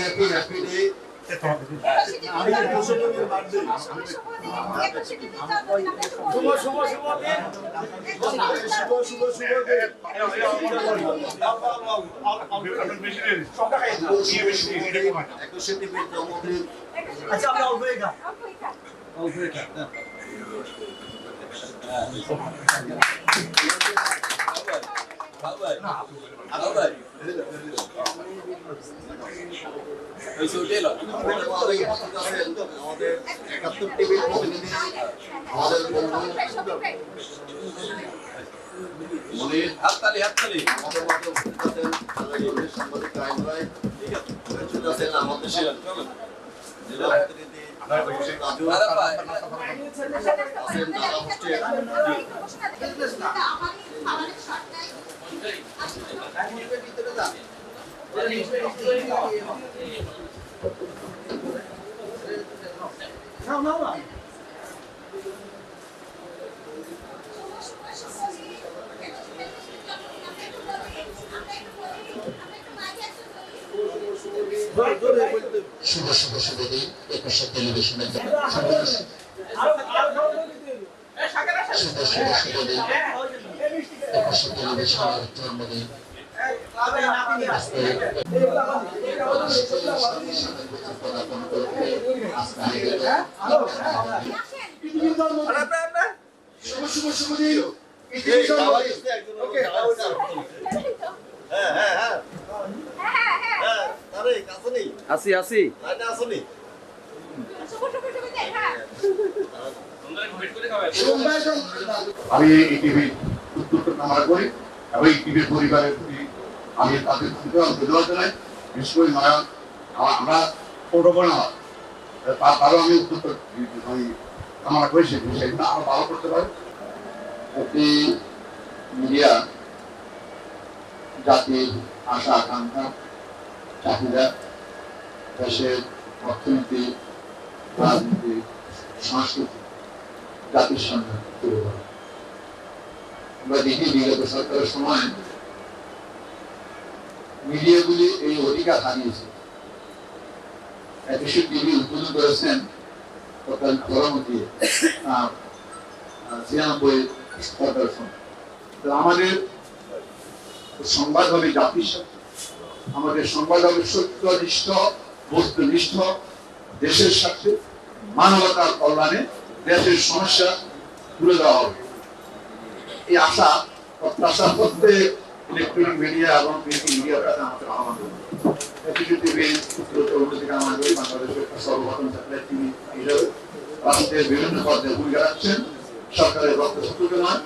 Happy happy day. আমি 200 birthday. শুভ শুভ শুভ দিন। শুভ শুভ শুভ দিন। 21 টিভির জন্মদিন। আচ্ছা আমরা অল্প এটা আমাদের 71 টিভির প্রতিনিধি আমাদের মনির হাততালি আমাদের মতো আছেন সাংবাদিক ক্রাইম রাইট আছেন আমাদের দেশের জেলা প্রতিনিধি রাজু আছেন দাদা হোস্টেল শুভ শুভ শুভ দিন। একুশে টেলিভিশনের শুভ শুভ শুভ দিন। একুশে টেলিভিশনের জন্মদিন। শুভ শুভ শুভ দিন। আসি আমি এই টিভির উত্তর কামনা করি এবং এই টিভির পরিবারের প্রতি আমি তাদের ধন্যবাদ জানাই। বিশেষ করে আমরা প্রোটোকল না তারও আমি উত্তর আমি কামনা করি সেটা আরো ভালো করতে পারে। একটি মিডিয়া জাতির আশা আকাঙ্ক্ষা চাহিদা দেশের অর্থনীতি রাজনীতি সংস্কৃতি জাতির সামনে তুলে ধরে। আমরা দেখি বিগত সরকারের সময় মিডিয়াগুলি এই অধিকার হারিয়েছে। একুশে টিভি উদ্বোধন করেছেন তৎকালীন প্রধানমন্ত্রী 96 সরকারের সময়। আমাদের সংবাদ হবে জাতির সাথে, আমাদের সংবাদ হবে সত্যনিষ্ঠ বস্তুনিষ্ঠ, দেশের স্বার্থে মানবতার কল্যাণে দেশের সমস্যা তুলে দেওয়া হবে। এই আশা প্রত্যাশা প্রত্যেক ইলেকট্রনিক মিডিয়া এবং প্রিন্ট মিডিয়ার কাছে আমাদের আহ্বান করব। একুশে টিভির উন্নতি কামনা করি। বাংলাদেশের সর্বপ্রথম স্যাটেলাইট টিভি হিসেবে রাষ্ট্রের বিভিন্ন পর্যায়ে ভূমিকা রাখছেন। সরকারের রক্তচক্ষুকে নয়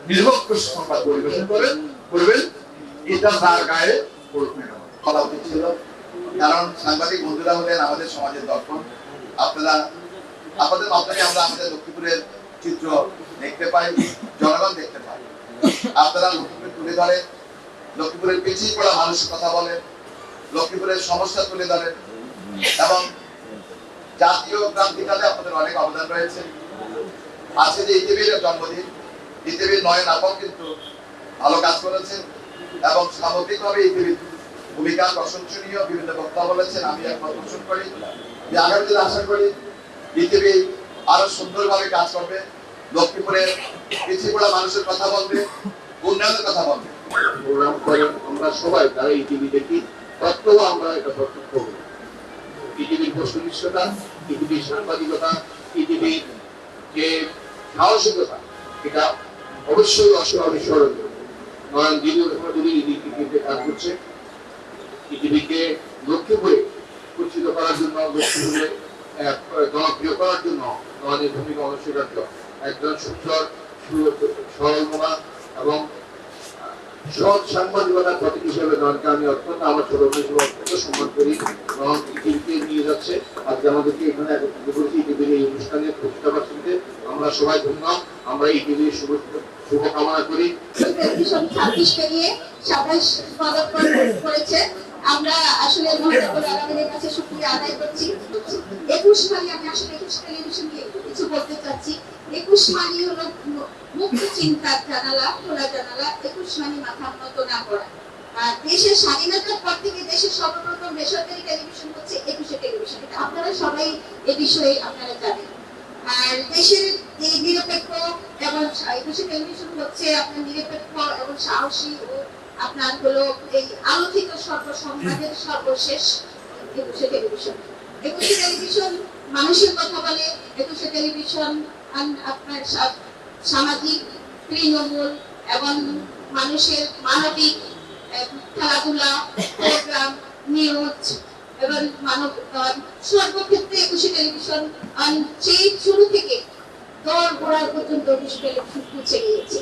নিরপেক্ষ সংবাদ পরিবেশন করবেন। এটা তার গায়ে বলা উচিত ছিল, কারণ সাংবাদিক বন্ধুরা হলেন আমাদের সমাজের দর্পণ। আপনাদের মাধ্যমে আমরা আমাদের লক্ষ্মীপুরের চিত্র দেখতে পাই, জনগণ দেখতে পাই। আপনারা লক্ষ্মীপুর তুলে ধরেন, লক্ষ্মীপুরের পিছিয়ে পড়া মানুষের কথা বলেন, লক্ষ্মীপুরের সমস্যা তুলে ধরেন এবং জাতীয় ক্রান্তিকালে আপনাদের অনেক অবদান রয়েছে। আজকে যে ইটিভির জন্মদিন, ইটিভির নয়ন আপন কিন্তু ভালো কাজ করেছেন এবং সামগ্রিকভাবে ইটিভির ভূমিকা প্রশংসনীয়। বিভিন্ন বক্তব্য বলেছেন, আমি একমত পোষণ করি যে আগামী দিনে আশা করি ইটিভি আরো সুন্দরভাবে কাজ করবে, লক্ষ্মীপুরের পিছিয়ে পড়া মানুষের কথা বলবে, উন্নয়নের কথা বলবে। আমরা সবাই তারা ইটিভি দেখি, তত্ত্বও আমরা এটা প্রত্যক্ষ করি। ইটিভির বস্তুনিষ্ঠতা, ইটিভির সাংবাদিকতা, ইটিভির যে সাহসিকতা, এটা অবশ্যই অস্মরণীয়। নয়ন দিদি কাজ করছে ইটিভিকে লক্ষ্মীপুরে পরিচিত করার জন্য, লক্ষ্মীপুরে জনপ্রিয় করার জন্য নয়নের ভূমিকা অনস্বীকার্য। একজন সুন্দর সরল মনা এবং সৎ সাংবাদিকতার প্রতীক হিসেবে নয়নকে আমি অত্যন্ত আমার ছোট হিসেবে অত্যন্ত সম্মান করি। নয়ন ইটিভিকে নিয়ে যাচ্ছে, আজকে আমাদেরকে এখানে একত্রিত করেছি ইটিভির এই অনুষ্ঠানের প্রতিষ্ঠাবার্ষিকীতে। আমরা সবাই ধন্য, আমরা ইটিভির শুভকামনা করি। 26কে নিয়ে সবাই স্বাগত করেছে। আমরা আসলে মহানগরের কাছে শুকরিয়া আদায় করছি। 21 মানে আমি আসলে 21 টেলিভিশনকে একটু কিছু বলতে চাচ্ছি। 21 মানে হলো মুক্ত চিন্তার জানালা, খোলা জানালা। 21 মানে মাথা উন্নত না করা। আর দেশের স্বাধীনতার পর থেকে দেশের সর্বপ্রথম বেসরকারি টেলিভিশন হচ্ছে একুশে টেলিভিশন, এটা আপনারা সবাই এ বিষয়ে আপনারা জানেন। আর দেশের এই নিরপেক্ষ এবং একুশে টেলিভিশন হচ্ছে আপনার নিরপেক্ষ এবং সাহসী ও আপনার হলো এই আলোকিত সর্বসম্মানের সর্বশেষ একুশে টেলিভিশন। একুশে টেলিভিশন মানুষের কথা বলে, একুশে টেলিভিশন আপনার সামাজিক, তৃণমূল এবং মানুষের মানবিক খেলাধুলা, প্রোগ্রাম, নিউজ এবং মানব সর্বক্ষেত্রে একুশে টেলিভিশন সেই শুরু থেকে দর গোড়া পর্যন্ত একুশে টেলিভিশন পৌঁছে গিয়েছে।